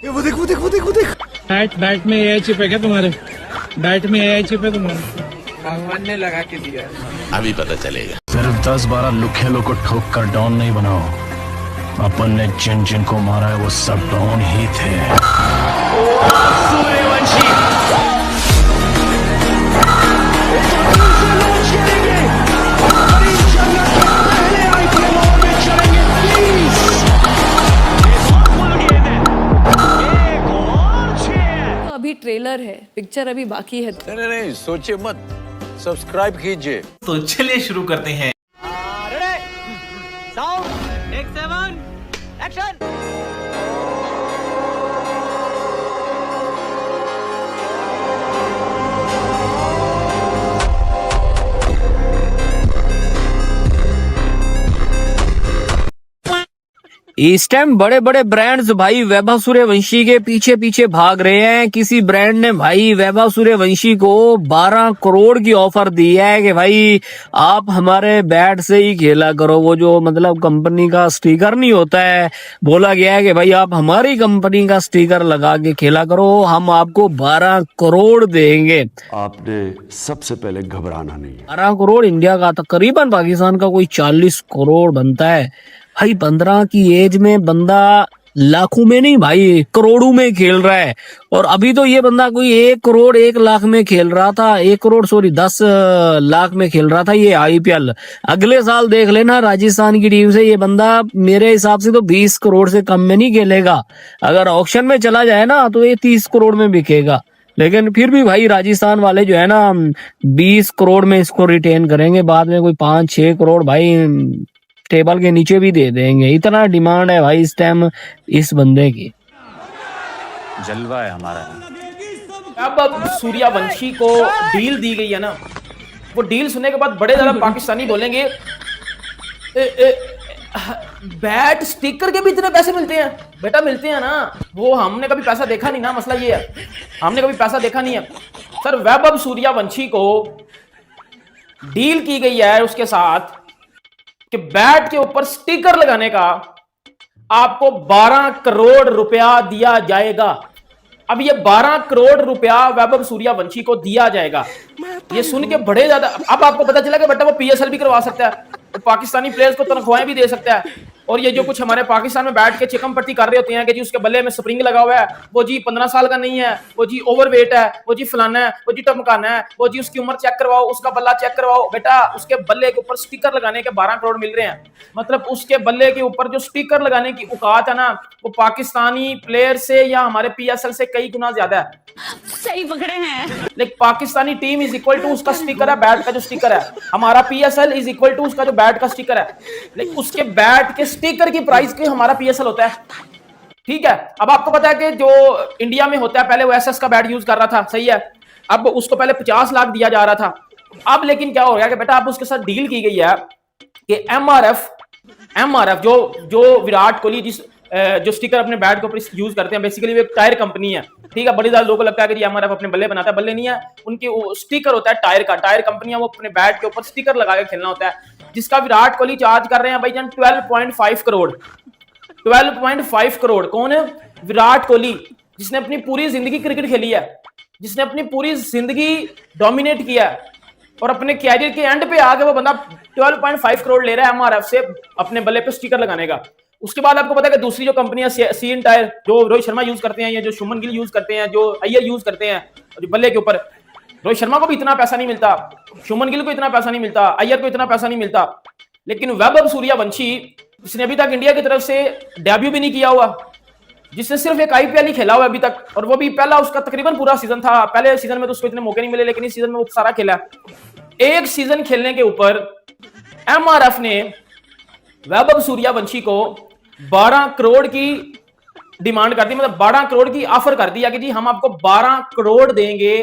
वो देख वो देख वो देख वो देख। बैट में एआई चिप है क्या तुम्हारे? बैट में एआई चिप है तुम्हारे? भगवान ने लगा के दिया। अभी पता चलेगा। सिर्फ 10-12 लुखेलों को ठोक कर डॉन नहीं बनाओ। अपन ने जिन जिन को मारा है वो सब डॉन ही थे। सूर्यवंशी अभी ट्रेलर है, पिक्चर अभी बाकी है। नहीं सोचिए मत, सब्सक्राइब कीजिए। तो चलिए शुरू करते हैं। इस टाइम बड़े बड़े ब्रांड्स भाई वैभव सूर्यवंशी के पीछे पीछे भाग रहे हैं। किसी ब्रांड ने भाई वैभव सूर्यवंशी को 12 करोड़ की ऑफर दी है कि भाई आप हमारे बैट से ही खेला करो। वो जो मतलब कंपनी का स्टिकर नहीं होता है, बोला गया है कि भाई आप हमारी कंपनी का स्टिकर लगा के खेला करो, हम आपको 12 करोड़ देंगे। आपने सबसे पहले घबराना नहीं। 12 करोड़ इंडिया का तकरीबन पाकिस्तान का कोई 40 करोड़ बनता है। भाई 15 की एज में बंदा लाखों में नहीं भाई करोड़ों में खेल रहा है। और अभी तो ये बंदा कोई 1 करोड़ 1 लाख में खेल रहा था, 1 करोड़ सॉरी 10 लाख में खेल रहा था ये आईपीएल। अगले साल देख लेना राजस्थान की टीम से ये बंदा मेरे हिसाब से तो 20 करोड़ से कम में नहीं खेलेगा। अगर ऑक्शन में चला जाए ना तो ये 30 करोड़ में बिकेगा। लेकिन फिर भी भाई राजस्थान वाले जो है ना 20 करोड़ में इसको रिटेन करेंगे, बाद में कोई 5-6 करोड़ भाई टेबल के नीचे भी दे देंगे। इतना डिमांड है भाई इस टाइम इस बंदे की। जलवा है हमारा। अब सूर्यवंशी को डील दी गई है ना, वो डील सुनने के बाद बड़े ज्यादा पाकिस्तानी बोलेंगे बैट स्टिकर के भी इतने पैसे मिलते हैं। बेटा मिलते हैं ना, वो हमने कभी पैसा देखा नहीं ना, मसला ये है हमने कभी पैसा देखा नहीं है। सर वैभव सूर्यवंशी को डील की गई है उसके साथ कि बैट के ऊपर स्टिकर लगाने का आपको 12 करोड़ रुपया दिया जाएगा। अब ये 12 करोड़ रुपया वैभव सूर्यवंशी को दिया जाएगा। ये सुन के बड़े ज्यादा, अब आपको पता चला कि बेटा वो पीएसएल भी करवा सकता है, तो पाकिस्तानी प्लेयर्स को तनख्वाहें भी दे सकता है। और ये जो कुछ हमारे पाकिस्तान में बैठ के चिकम पट्टी कर रहे होते हैं कि जी उसके बल्ले में स्प्रिंग लगा हुआ है, वो जी 15 साल का नहीं है, वो जी ओवरवेट है, वो जी फलाना है, वो जी टमकाना है, वो जी उसकी उम्र चेक करवाओ, उसका बल्ला चेक करवाओ। बेटा उसके बल्ले के ऊपर स्टिकर लगाने के 12 करोड़ मिल रहे हैं। मतलब उसके बल्ले के ऊपर जो स्टिकर लगाने की औकात है ना, वो पाकिस्तानी प्लेयर से या हमारे पीएसएल से कई गुना ज्यादा है। सही पकड़े हैं। लेकिन Pakistani team is equal to उसका स्टिकर है, बैट का जो स्टिकर है। हमारा पीएसएल इज इक्वल टू उसका जो बैट का स्टिकर है। लेकिन उसके बैट के स्टिकर की प्राइस के हमारा पीएसएल होता है। ठीक है, अब आपको पता है कि जो इंडिया में होता है, पहले वो एसएस का बैट यूज कर रहा था, सही है। अब उसको पहले 50 लाख दिया जा रहा था। अब लेकिन क्या हो गया कि बेटा अब उसके साथ डील की गई है कि एमआरएफ जो विराट कोहली जो स्टिकर अपने बैट के ऊपर यूज करते हैं, बेसिकली वो एक टायर कंपनी है। ठीक है, बड़ी ज्यादा लोगों को लगता है कि एमआरएफ अपने बल्ले बनाता है, बल्ले नहीं है, उनकी वो स्टिकर होता है टायर का। टायर कंपनियां वो अपने बैट के ऊपर स्टिकर लगा के खेलना होता है, जिसका विराट कोहली चार्ज कर रहे हैं भाईजान 12.5 करोड़। 12.5 करोड़। कौन है? विराट कोहली, जिसने अपनी पूरी जिंदगी क्रिकेट खेली है, जिसने अपनी पूरी जिंदगी डोमिनेट किया है, और अपने कैरियर के एंड पे आके वो बंदा 12.5 करोड़ ले रहा है एमआरएफ से अपने बल्ले पे स्टिकर लगाने का। उसके बाद आपको पता है कि दूसरी जो कंपनियां सीएन टायर जो रोहित शर्मा यूज करते हैं, या जो शुभमन गिल यूज करते हैं, जो अय्यर यूज करते हैं, जो बल्ले के ऊपर, रोहित शर्मा को भी इतना पैसा नहीं मिलता, शुभमन गिल को इतना पैसा नहीं मिलता, अय्यर को इतना पैसा नहीं मिलता। लेकिन वैभव सूर्यवंशी, जिसने अभी तक इंडिया की तरफ से डेब्यू भी नहीं किया हुआ, जिसने सिर्फ एक आईपीएल ही खेला हुआ अभी तक, और वो भी पहला उसका तकरीबन पूरा सीजन था। पहले सीजन में तो उसको इतने मौके नहीं मिले, लेकिन इस सीजन में वो सारा खेला। एक सीजन खेलने के ऊपर एमआरएफ ने वैभव सूर्यवंशी को 12 करोड़ की डिमांड कर दी, मतलब 12 करोड़ की ऑफर कर दिया कि जी हम आपको 12 करोड़ देंगे,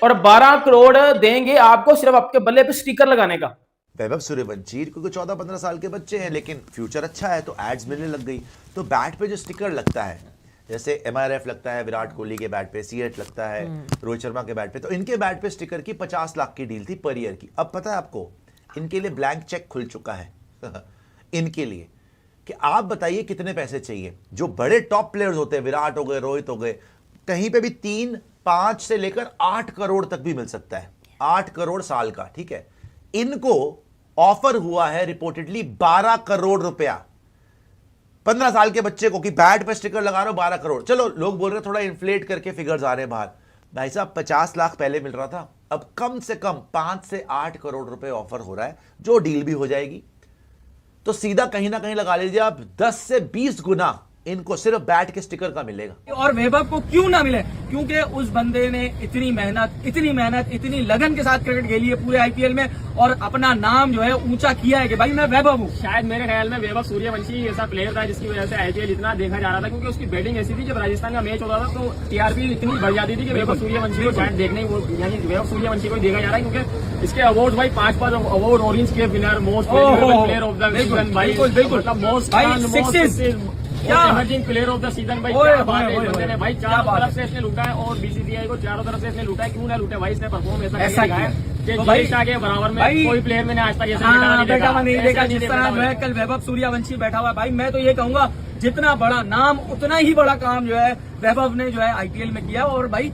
और 12 करोड़ देंगे आपको सिर्फ आपके बल्ले पे स्टिकर लगाने का। वैभव सूर्यवंशी क्योंकि 14-15 साल के बच्चे हैं, लेकिन फ्यूचर अच्छा है तो एड्स मिलने लग गई। तो बैट पे जो स्टिकर लगता है, जैसे एमआरएफ लगता है विराट कोहली के बैट पे, सीएट लगता है रोहित शर्मा के बैट पे, तो इनके बैट पे स्टिकर की 50 लाख की डील थी पर ईयर की। अब पता है आपको, इनके लिए ब्लैंक चेक खुल चुका है इनके लिए कि आप बताइए कितने पैसे चाहिए। जो बड़े टॉप प्लेयर्स होते हैं, विराट हो गए, रोहित हो गए, कहीं पे भी 3, 5 से लेकर 8 करोड़ तक भी मिल सकता है। 8 करोड़ साल का, ठीक है। इनको ऑफर हुआ है रिपोर्टेडली 12 करोड़ रुपया 15 साल के बच्चे को, कि बैट पे स्टिकर लगा रहे हो 12 करोड़। चलो लोग बोल रहे हैं थोड़ा इन्फ्लेट करके फिगर्स आ रहे हैं बाहर। भाई साहब 50 लाख पहले मिल रहा था, अब कम से कम 5 से 8 करोड़ रुपए ऑफर हो रहा है, जो डील भी हो जाएगी। तो सीधा कहीं ना कहीं लगा लीजिए आप 10 से 20 गुना इनको सिर्फ बैट के स्टिकर का मिलेगा। और वैभव को क्यों ना मिले? क्योंकि उस बंदे ने इतनी मेहनत, इतनी लगन के साथ क्रिकेट खेली है पूरे आईपीएल में, और अपना नाम जो है ऊंचा किया है कि भाई मैं वैभव हूँ। शायद मेरे ख्याल में वैभव सूर्यवंशी ऐसा प्लेयर था जिसकी वजह से आईपीएल इतना देखा जा रहा था, क्योंकि उसकी बैटिंग ऐसी थी, जब राजस्थान का मैच होता था तो टीआरपी इतनी बढ़ जाती थी कि वैभव सूर्यवंशी को शायद देखने यानी वैभव सूर्यवंशी को देखा जा रहा है, क्योंकि इसके अवार्ड भाई 5 award, orange cap winner, most player of the season, भाई मतलब most emerging player of the season. भाई क्या बात है, बंदे ने भाई चारों तरफ से इसने लूटा है, और बीसीसीआई को चारों तरफ से इसने लूटा है। क्यों ना लूटे भाई, इसने परफॉर्म ऐसा किया है कि भाई के बराबर में कोई प्लेयर मैंने आज तक ऐसा नहीं देखा जिस तरह जो है कल वैभव सूर्यवंशी बैठा हुआ। भाई मैं तो ये कहूंगा जितना बड़ा नाम उतना ही बड़ा काम जो है वैभव ने जो है आईपीएल में किया। और भाई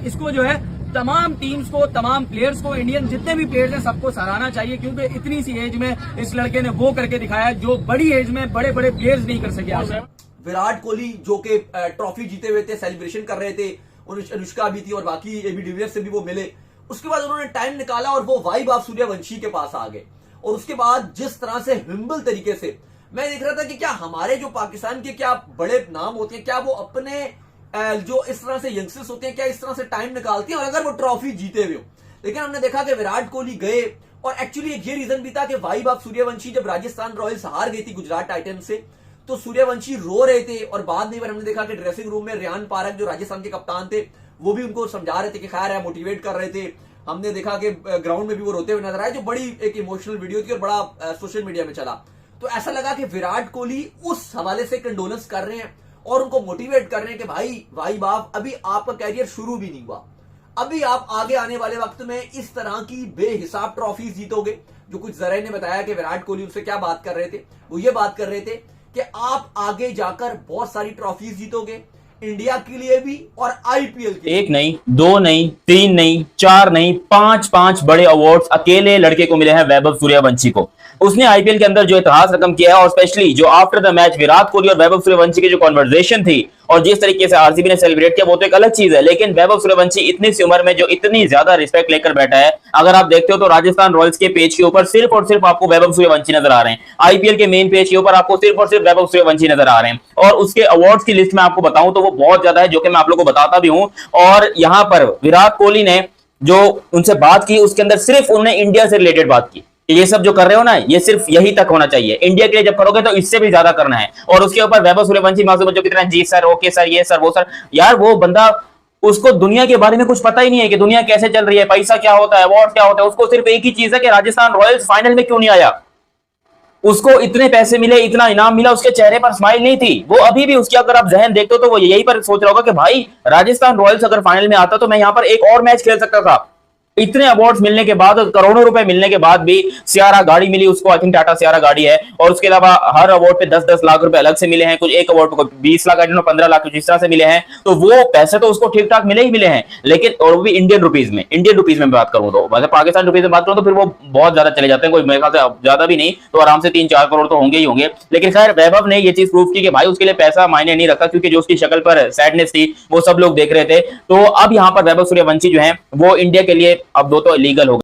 इसको जो है तमाम टीम्स को, तमाम प्लेयर्स को, इंडियन जितने भी प्लेयर्स हैं सबको सराहना चाहिए, क्योंकि इतनी सी एज में इस लड़के ने वो करके दिखाया जो बड़ी एज में बड़े बड़े प्लेयर्स नहीं कर सके। विराट कोहली जो कि ट्रॉफी जीते हुए थे, सेलिब्रेशन कर रहे थे, अनुष्का भी थी और बाकी एबी डिविलियर्स से भी वो मिले। उसके बाद उन्होंने टाइम निकाला और वो वाइब ऑफ सूर्यवंशी के पास आ गए। और उसके बाद जिस तरह से हिम्बल तरीके से मैं देख रहा था कि क्या हमारे जो पाकिस्तान के क्या बड़े नाम होते हैं, क्या वो अपने जो इस तरह से यंगस्टर्स होते हैं, क्या इस तरह से टाइम निकालते हैं, और अगर वो ट्रॉफी जीते हुए हो। लेकिन हमने देखा कि विराट कोहली गए, और एक्चुअली एक ये रीजन भी था कि वाइब ऑफ सूर्यवंशी, जब राजस्थान रॉयल्स हार गई थी गुजरात टाइटंस से, तो सूर्यवंशी रो रहे थे, और बाद में हमने देखा कि ड्रेसिंग रूम में रियान पारक जो राजस्थान के कप्तान थे वो भी उनको समझा रहे थे कि खैर है, मोटिवेट कर रहे थे। हमने देखा कि ग्राउंड में भी वो रोते हुए नजर आए, जो बड़ी एक इमोशनल वीडियो थी और बड़ा सोशल मीडिया में चला। तो ऐसा लगा कि विराट कोहली उस हवाले से कंडोलेंस कर रहे हैं और उनको मोटिवेट कर रहे हैं कि भाई बाप, अभी आपका कैरियर शुरू भी नहीं हुआ, अभी आप आगे आने वाले वक्त में इस तरह की बेहिसाब ट्रॉफी जीतोगे। जो कुछ जराए ने बताया कि विराट कोहली उनसे क्या बात कर रहे थे, वो ये बात कर रहे थे कि आप आगे जाकर बहुत सारी ट्रॉफीज जीतोगे, इंडिया के लिए भी और आईपीएल के लिए। 1 नहीं, 2 नहीं, 3 नहीं, 4 नहीं, 5 बड़े अवार्ड्स अकेले लड़के को मिले हैं, वैभव सूर्यवंशी को। उसने आईपीएल के अंदर जो इतिहास रकम किया है, और स्पेशली जो after the match Virat Kohli और वैभव सूर्यवंशी की जो कॉन्वर्सेशन थी और जिस तरीके से आरसीबी ने सेलिब्रेट किया, वो तो एक अलग चीज है। लेकिन वैभव सूर्यवंशी इतनी सी उम्र में जो इतनी ज्यादा रिस्पेक्ट लेकर बैठा है, अगर आप देखते हो तो राजस्थान रॉयल्स के पेज के ऊपर सिर्फ और सिर्फ आपको वैभव सूर्यवंशी नजर आ रहे हैं। आईपीएल के मेन पेज के ऊपर आपको सिर्फ और सिर्फ वैभव सूर्यवंशी नजर आ रहे हैं। और उसके अवार्ड्स की लिस्ट में आपको बताऊं तो वो बहुत ज्यादा है, जो कि मैं आप लोगों को बताता भी हूं। और यहां पर विराट कोहली ने जो उनसे बात की, उसके अंदर सिर्फ उन्होंने इंडिया से रिलेटेड बात की। ये सब जो कर रहे हो ना, ये सिर्फ यही तक होना चाहिए। इंडिया के लिए जब करोगे तो इससे भी ज्यादा करना है। और उसके ऊपर वैभव सूर्यवंशी मासूम बच्चों की तरह जी सर, ओके सर, ये सर, वो सर। यार वो बंदा, उसको दुनिया के बारे में कुछ पता ही नहीं है कि दुनिया कैसे चल रही है, पैसा क्या होता है, अवार्ड क्या होता है। उसको सिर्फ एक ही चीज है कि राजस्थान रॉयल्स फाइनल में क्यों नहीं आया। उसको इतने पैसे मिले, इतना इनाम मिला, उसके चेहरे पर स्माइल नहीं थी। वो अभी भी उसकी अगर आप जहन देखते हो तो वो यही पर सोच रहा होगा कि भाई राजस्थान रॉयल्स अगर फाइनल में आता तो मैं यहां पर एक और मैच खेल सकता था। इतने अवार्ड्स मिलने के बाद, करोड़ों रुपए मिलने के बाद भी सियारा गाड़ी मिली उसको, आई थिंक टाटा सियारा गाड़ी है। और उसके अलावा हर अवार्ड पे 10-10 लाख रुपए अलग से मिले हैं, कुछ एक अवार्ड पे 20 लाख, 15 लाख कुछ इस तरह से मिले हैं। तो वो पैसे तो उसको ठीक ठाक मिले ही मिले हैं, लेकिन और वो भी इंडियन रुपीज में बात करूं तो, मतलब पाकिस्तान रुपीज में बात करूं तो फिर वो बहुत ज्यादा चले जाते हैं। कोई मेरे ख्याल से ज्यादा भी नहीं तो आराम से 3-4 करोड़ तो होंगे ही होंगे। लेकिन खैर वैभव ने ये चीज प्रूव की कि भाई उसके लिए पैसा मायने नहीं रखता, क्योंकि जो उसकी शक्ल पर सैडनेस थी वो सब लोग देख रहे थे। तो अब यहाँ पर वैभव सूर्यवंशी जो है वो इंडिया के लिए अब 2 तो लीगल हो गए।